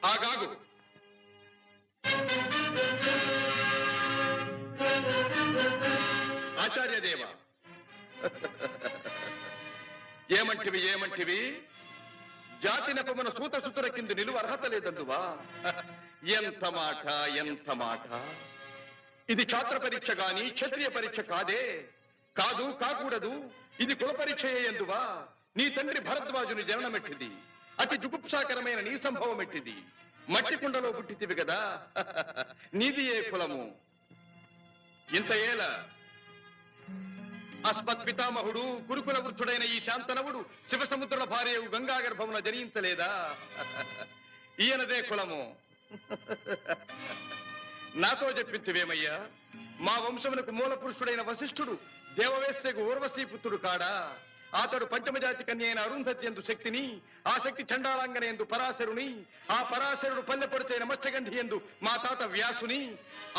ఆగాగు. ఆచార్యదేవ, ఏమంటివి ఏమంటివి? జాతి నెపమున సూత సుతుల కింద నిలువ అర్హత లేదందువా? ఎంత మాట, ఎంత మాట! ఇది ఛాత్ర పరీక్ష గాని క్షత్రియ పరీక్ష కాదే. కాదు, కాకూడదు. ఇది కుల పరీక్ష ఎందువా? నీ తండ్రి భరద్వాజుని జననమెట్టిది. అతి జుగుప్సాకరమైన నీ సంభవం ఎట్టిది. మట్టి కుండలో పుట్టితివి కదా. నీది ఏ కులము? ఇంత ఏల అస్మత్ పితామహుడు గురుకుల వృద్ధుడైన ఈ శాంతనవుడు శివసముద్రుల భార్యవు గంగా గర్భమున జనించలేదా? ఈయనదే కులము. నాతో చెప్పింతివేమయ్యా? మా వంశమునకు మూల పురుషుడైన వశిష్ఠుడు దేవవేశ్యకు ఊర్వశీపుత్రుడు కాడా? అతడు పంచమజాతి కన్య అయిన అరుంధతి ఎందు శక్తిని, ఆ శక్తి చండాలాంగన ఎందు పరాశరుని, ఆ పరాశరుడు పల్లెపొడిచైన మత్స్యగంధి ఎందు మా తాత వ్యాసుని,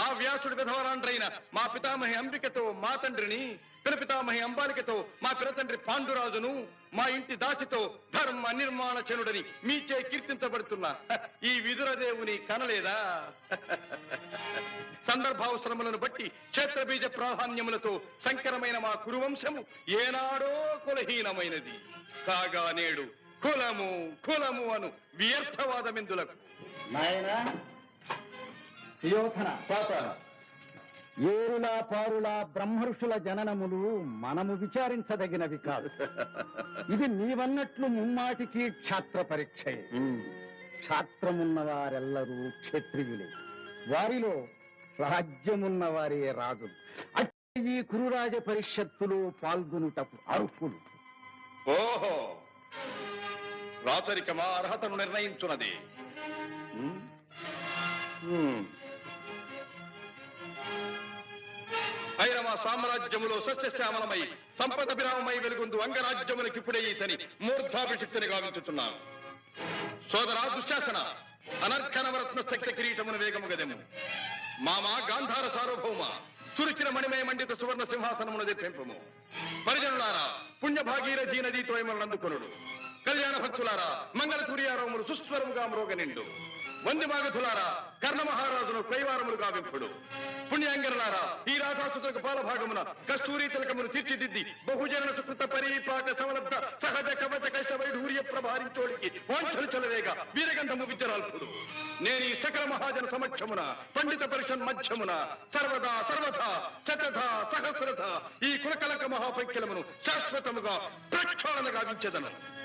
ఆ వ్యాసుడు విధవరాండ్రైన మా పితామహి అంబికతో మా తండ్రిని, పితామహి అంబాలికతో మా పిరతండ్రి పాండురాజును, మా ఇంటి దాసితో ధర్మ నిర్మాణ చనుడని మీచే కీర్తించబడుతున్న ఈ విదురదేవుని కనలేదా? సందర్భావసరములను బట్టి క్షేత్రబీజ ప్రాధాన్యములతో సంకరమైన మా కురువంశము ఏనాడో కులహీనమైనది కాగా నేడు కులము కులము అను వ్యర్థవాదమిందులకు. నాయనా ఏరులా పారులా బ్రహ్మర్షుల జననములు మనము విచారించదగినవి కాదు. ఇది నీవన్నట్లు ముమ్మాటికి క్షాత్ర పరీక్షే. క్షాత్రమున్న వారెల్లరూ క్షత్రియులే. వారిలో రాజ్యమున్న వారే రాజులు. అట్టి ఈ కురురాజ పరిషత్తులో పాల్గొనుటకు అర్హులు. ఓహో, రాచరికమా అర్హతను నిర్ణయించున్నది. అయిన మా సామ్రాజ్యములో సస్యశ్యామలమై సంపద విరామమై వెలుగుందు అంగరాజ్యములకిప్పుడే ఈతని మూర్ధాభిషిక్తిని గావించుతున్నాను. సోదరా దుశ్శాసన, అనర్ఘనవరత్న శక్తి కిరీటమును వేగము గదెము. మామా గాంధార సార్వభౌమ, చురిచిన మణిమయ మండిత సువర్ణ సింహాసనమును తెప్పింపము. పరిజనులారా, పుణ్యభాగీరథీ నదీతో అందుకొనుడు. కళ్యాణ భక్తులారా, మంగళ సూర్యారోములు సుస్వరముగా మ్రోగనిండు. వందిమాగధులారా, కర్ణ మహారాజును కైవారములు గావింపుడు. పుణ్యాంగరులారా, ఈ రాధాసుతులకు పాలభాగమున కస్తూరి తిలకమును తీర్చిదిద్ది బహుజన సుకృత పరీపాక సమలబ్ధ సహజ కవచ కైశ వైఢూర్య ప్రభారించోడికి వాంఛలు చలవేగా వీరగంధము విద్యరాల్పుడు. నేను ఈ సకల మహాజన సమక్షమున పండిత పరిషత్ మధ్యమున సర్వదా సర్వథా శతథ సహస్రథ ఈ కులకలక మహాపైక్యలమును శాశ్వతముగా ప్రక్షాళన గావించెదను.